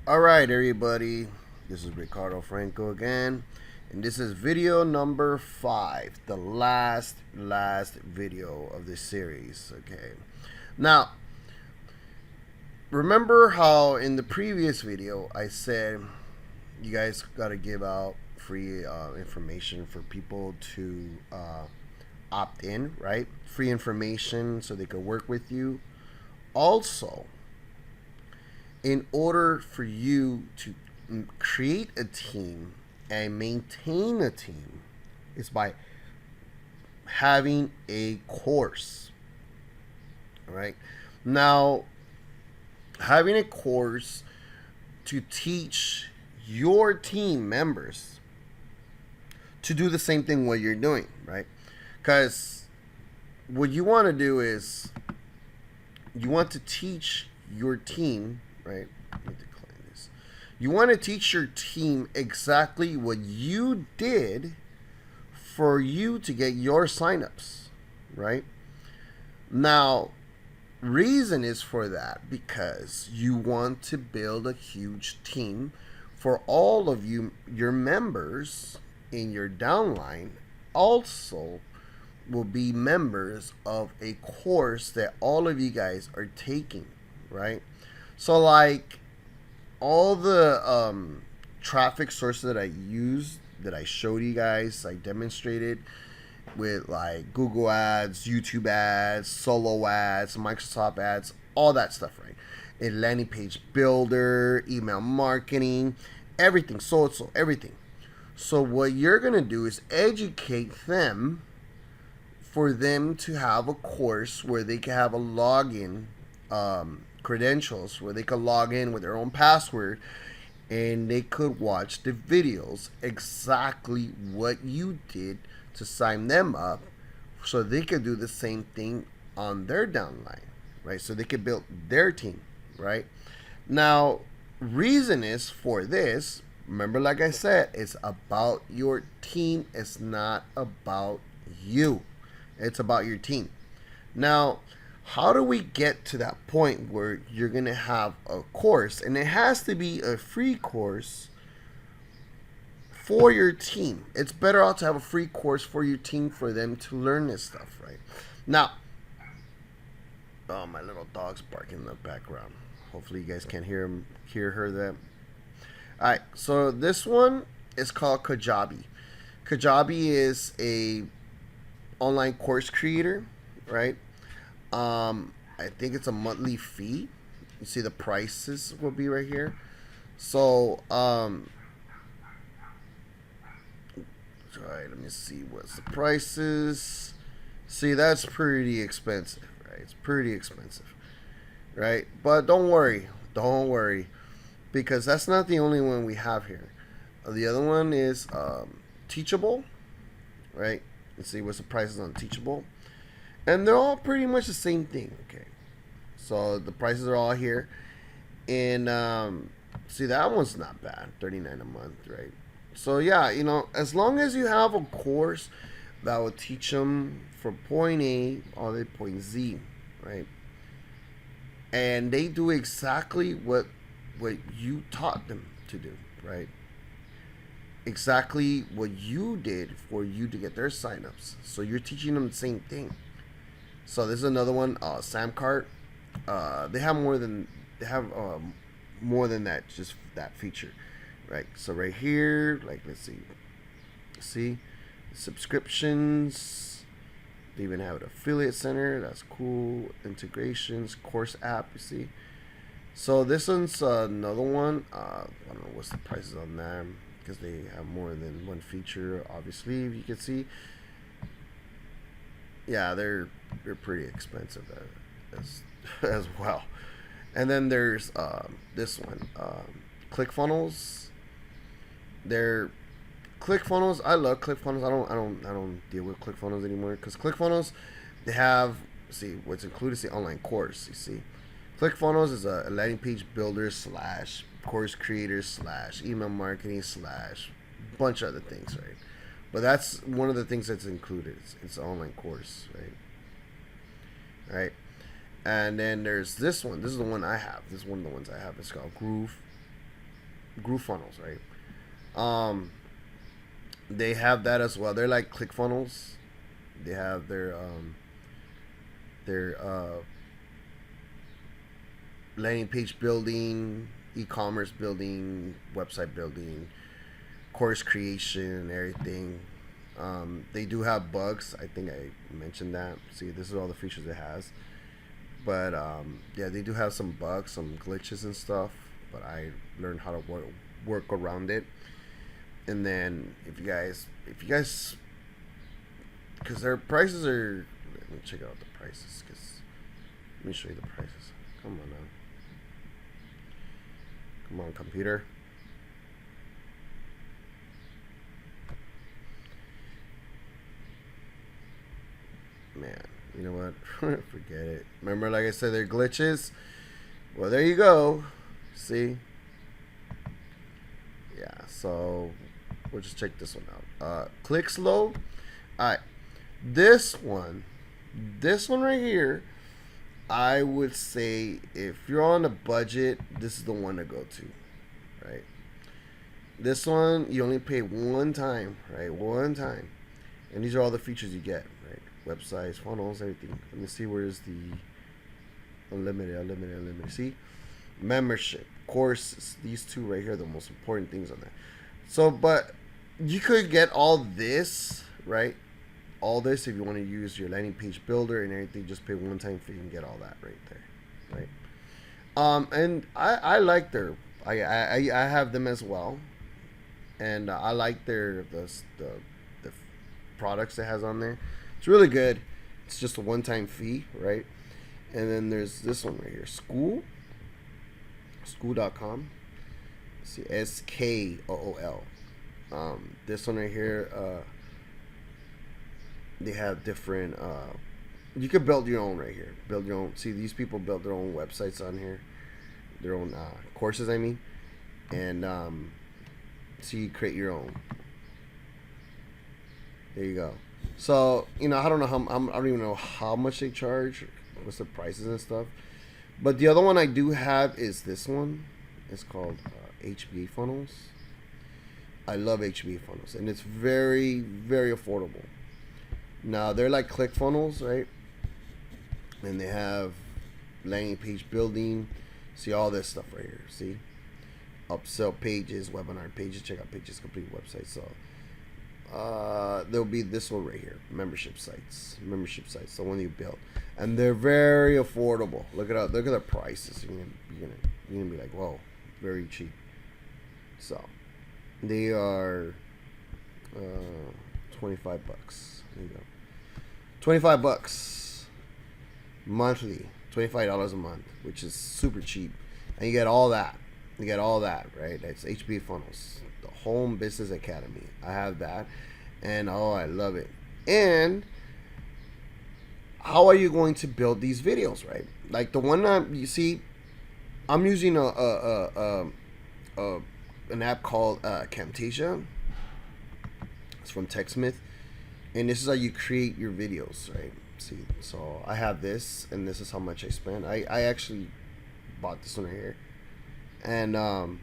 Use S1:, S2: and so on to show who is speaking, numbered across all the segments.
S1: Alright everybody, this is Ricardo Franco again, and this is video number 5, the last video of this series. Okay, now remember how in the previous video I said you guys got to give out free information for people to opt in, right? Free information so they could work with you. Also, in order for you to create a team and maintain a team is by having a course. All right, now having a course to teach your team members to do the same thing what you're doing, right? Because what you want to do is you want to teach your team, right? Let me decline this. You want to teach your team exactly what you did for you to get your signups, right? Now, reason is for that because you want to build a huge team for all of you, your members in your downline also will be members of a course that all of you guys are taking, right? So like all the traffic sources that I used, that I showed you guys, I demonstrated with like Google ads, YouTube ads, solo ads, Microsoft ads, all that stuff, right? A landing page builder, email marketing, everything, so everything. So what you're gonna do is educate them for them to have a course where they can have a login credentials, where they could log in with their own password and they could watch the videos exactly what you did to sign them up so they could do the same thing on their downline, right? So they could build their team, right? Now, reason is for this, remember like I said, it's about your team. It's not about you. It's about your team. Now, how do we get to that point where you're going to have a course, and it has to be a free course for your team? It's better off to have a free course for your team for them to learn this stuff, right? Now, oh, my little dog's barking in the background. Hopefully you guys can hear her there. All right, so this one is called Kajabi. Kajabi is a online course creator, right? I think it's a monthly fee. You see the prices will be right here. So, all right, let me see what's the prices. See, that's pretty expensive, right? It's pretty expensive, right? But don't worry, because that's not the only one we have here. The other one is Teachable, right? Let's see what's the prices on Teachable. And they're all pretty much the same thing, okay? So the prices are all here. And see, that one's not bad, $39 a month, right? So yeah, you know, as long as you have a course that will teach them from point A all the way to point Z, right? And they do exactly what you taught them to do, right? Exactly what you did for you to get their signups. So you're teaching them the same thing. So this is another one, Samcart. They have more than that, just that feature, right? So right here, like let's see, subscriptions. They even have an affiliate center. That's cool. Integrations, course app. You see. So this one's another one. I don't know what's the prices on that because they have more than one feature. Obviously, if you can see. Yeah, they're pretty expensive as well. And then there's this one, ClickFunnels. They're ClickFunnels. I love ClickFunnels. I don't deal with ClickFunnels anymore because ClickFunnels, they have, see what's included is the online course. You see, ClickFunnels is a landing page builder / course creator / email marketing / bunch of other things, right? But that's one of the things that's included. It's an online course, right? And then there's this one. This is the one I have. This is one of the ones I have. It's called Groove. funnels, right? They have that as well. They're like click funnels. They have their landing page building, e-commerce building, website building, course creation, everything. They do have bugs. I think I mentioned that. See, this is all the features it has. But yeah, they do have some bugs, some glitches and stuff. But I learned how to work around it. And then if you guys, because their prices are. Let me check out the prices. Let me show you the prices. Come on now. Come on, computer. Man, you know what? Forget it. Remember, like I said, they're glitches. Well, there you go. See? Yeah, so we'll just check this one out. Click slow. Alright. This one right here, I would say if you're on a budget, this is the one to go to. Right? This one, you only pay one time, right? One time. And these are all the features you get, right? Websites, funnels, everything. Let me see, where's the unlimited. See? Membership, courses. These two right here are the most important things on that. So, but you could get all this, right? All this, if you want to use your landing page builder and everything, just pay one time fee and get all that right there, right? And I like their, I have them as well, and I like their the products it has on there. It's really good. It's just a one-time fee, right? And then there's this one right here, school.com. See, SKOOL. This one right here, they have different. You could build your own right here. Build your own. See, these people build their own websites on here, their own courses. I mean, and so you create your own. There you go. So I don't know I don't even know how much they charge, what's the prices and stuff. But the other one I do have is this one. It's called HBA funnels. I love HBA funnels, and it's very, very affordable. Now they're like click funnels, right? And they have landing page building. See all this stuff right here. See, upsell pages, webinar pages, checkout pages, complete websites. So there'll be this one right here, membership sites, the one you build, and they're very affordable. Look at the prices. You're gonna be like, whoa, very cheap. So they are $25. There you go, $25 monthly, $25 a month, which is super cheap, and you get all that. Right? That's HBA funnels, the Home Business Academy. I have that, and I love it. And how are you going to build these videos, right? Like the one you see, I'm using an app called Camtasia. It's from TechSmith, and this is how you create your videos, right? See, so I have this, and this is how much I spent. I actually bought this one right here, and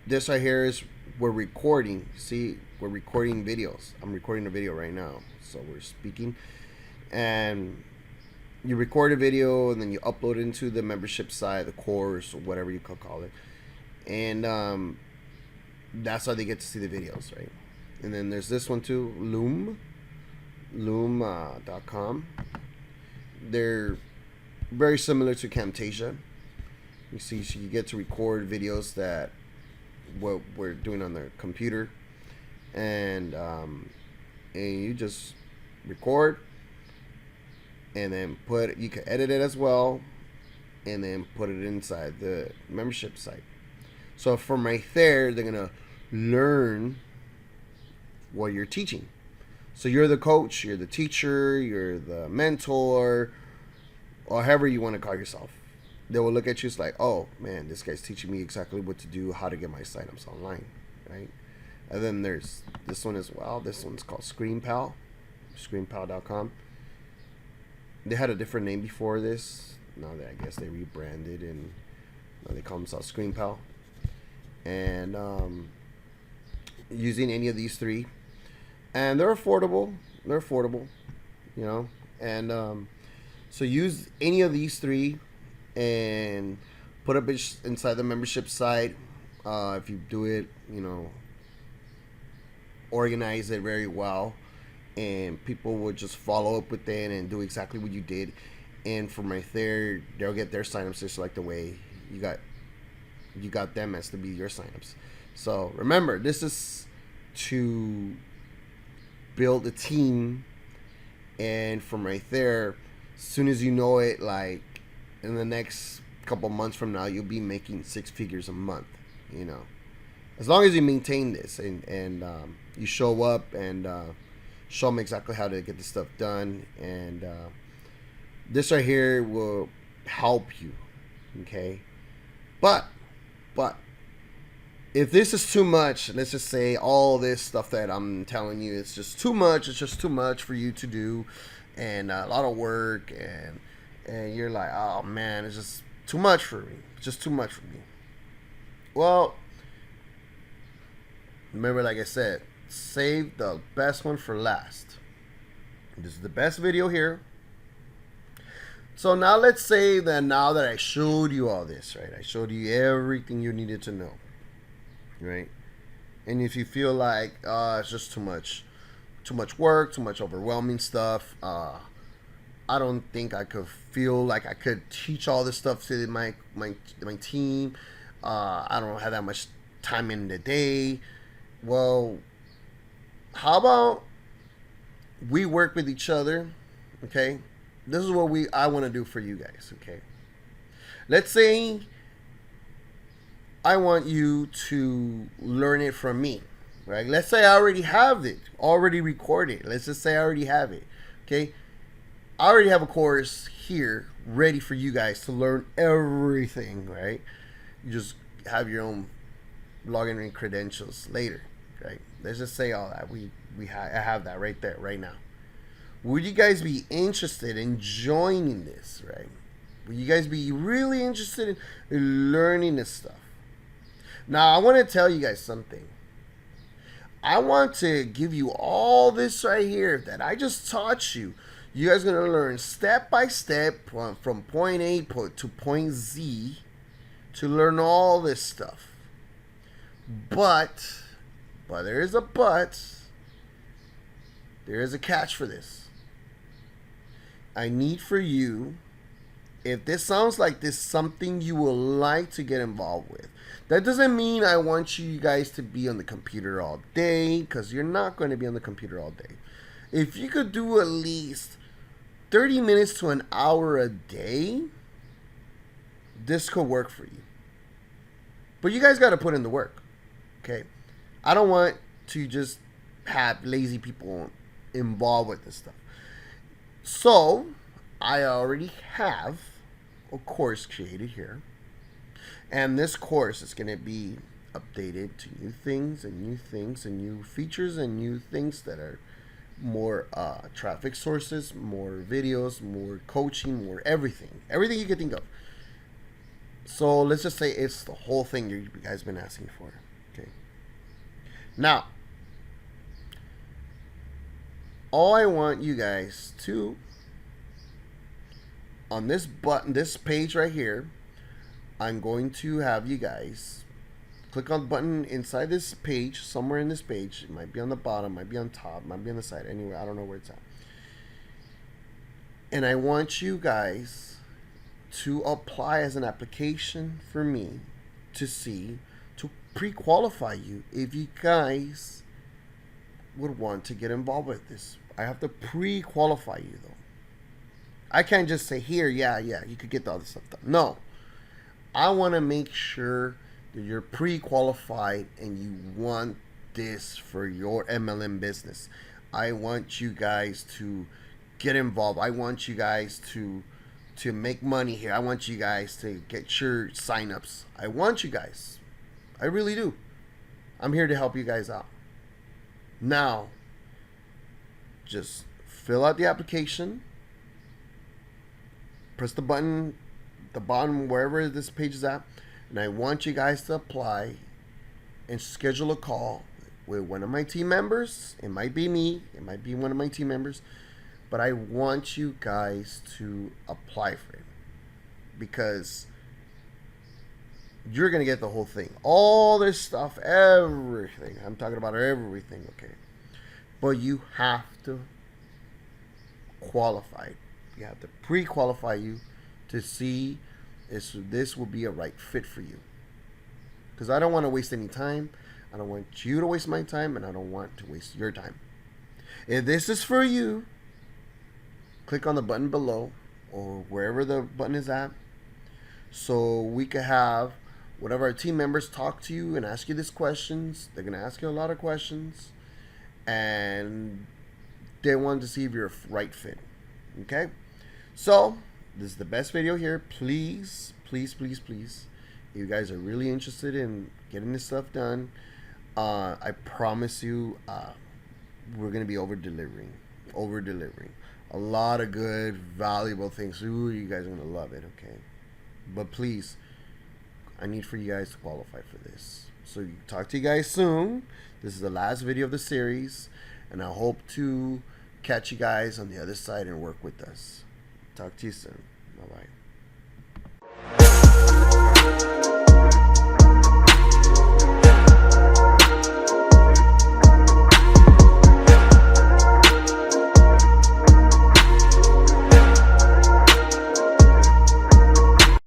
S1: this right here is we're recording. See, we're recording videos. I'm recording a video right now, so we're speaking, and you record a video, and then you upload it into the membership site, the course, or whatever you could call it, and that's how they get to see the videos, right? And then there's this one too, loom.com. They're very similar to Camtasia. You see, so you get to record videos that what we're doing on the computer, and you just record, and then you can edit it as well, and then put it inside the membership site. So from right there, they're gonna learn what you're teaching. So you're the coach, you're the teacher, you're the mentor, or however you want to call yourself. They will look at you as like, oh man, this guy's teaching me exactly what to do, how to get my signups online, right? And then there's this one as well. This one's called ScreenPal, ScreenPal.com. They had a different name before this. Now that I guess they rebranded, and They call themselves Screen Pal. And using any of these three, and they're affordable. They're affordable, you know. And so use any of these three and put up inside the membership site. If you do it, you know, organize it very well, and people will just follow up with it and do exactly what you did. And from right there, they'll get their signups just like the way you got them as to be your signups. So remember, this is to build a team, and from right there, as soon as you know it, like in the next couple months from now, you'll be making 6 figures a month. You know, as long as you maintain this and you show up and show them exactly how to get this stuff done, and this right here will help you. Okay, but if this is too much, let's just say all this stuff that I'm telling you, it's just too much. It's just too much for you to do, and a lot of work, and you're like, oh man, it's just too much for me. It's just too much for me. Well, remember, like I said, save the best one for last. This is the best video here. So now let's say that now that I showed you all this, right? I showed you everything you needed to know, right? And if you feel like it's just too much work, too much overwhelming stuff, I don't think I could feel like I could teach all this stuff to my team. I don't have that much time in the day. Well, how about we work with each other, okay? This is what I want to do for you guys, okay? Let's say I want you to learn it from me, right? Let's say I already have it, already recorded. Let's just say I already have it, okay? I already have a course here ready for you guys to learn everything, right? You just have your own login and credentials later, right? Let's just say all that. I have that right there, right now. Would you guys be interested in joining this, right? Would you guys be really interested in learning this stuff? Now, I want to tell you guys something. I want to give you all this right here that I just taught you. You guys are going to learn step by step from point A to point Z to learn all this stuff. But there is a but. There is a catch for this. I need for you, if this sounds like this something you would like to get involved with. That doesn't mean I want you guys to be on the computer all day, because you're not going to be on the computer all day. If you could do at least 30 minutes to an hour a day, this could work for you. But you guys got to put in the work, okay? I don't want to just have lazy people involved with this stuff. So, I already have a course created here. And this course is going to be updated to new things and new features and new things that are more traffic sources, more videos, more coaching, more everything. Everything you can think of. So, let's just say it's the whole thing you guys have been asking for. Okay. Now, all I want you guys to, on this button, this page right here, I'm going to have you guys click on the button inside this page, somewhere in this page. It might be on the bottom, might be on top, might be on the side. Anyway, I don't know where it's at. And I want you guys to apply as an application for me to see, to pre-qualify you if you guys would want to get involved with this. I have to pre-qualify you though. I can't just say here, yeah, you could get all this stuff done. No. I want to make sure that you're pre-qualified and you want this for your MLM business. I want you guys to get involved. I want you guys to make money here. I want you guys to get your signups. I want you guys. I really do. I'm here to help you guys out. Now, just fill out the application. Press the button, the bottom, wherever this page is at. And I want you guys to apply and schedule a call with one of my team members. It might be me, it might be one of my team members, but I want you guys to apply for it because you're going to get the whole thing. All this stuff, everything. I'm talking about everything, okay? But you have to qualify. You have to pre-qualify you to see if this will be a right fit for you. Because I don't want to waste any time. I don't want you to waste my time, and I don't want to waste your time. If this is for you, click on the button below or wherever the button is at so we can have one of our team members talk to you and ask you these questions. They're going to ask you a lot of questions, and they want to see if you're a right fit. Okay? So, this is the best video here. Please, please, please, please, if you guys are really interested in getting this stuff done, I promise you we're going to be over-delivering. A lot of good, valuable things. Ooh, you guys are going to love it, okay? But please, I need for you guys to qualify for this. So, talk to you guys soon. This is the last video of the series, and I hope to catch you guys on the other side and work with us. Talk to you soon. Bye-bye.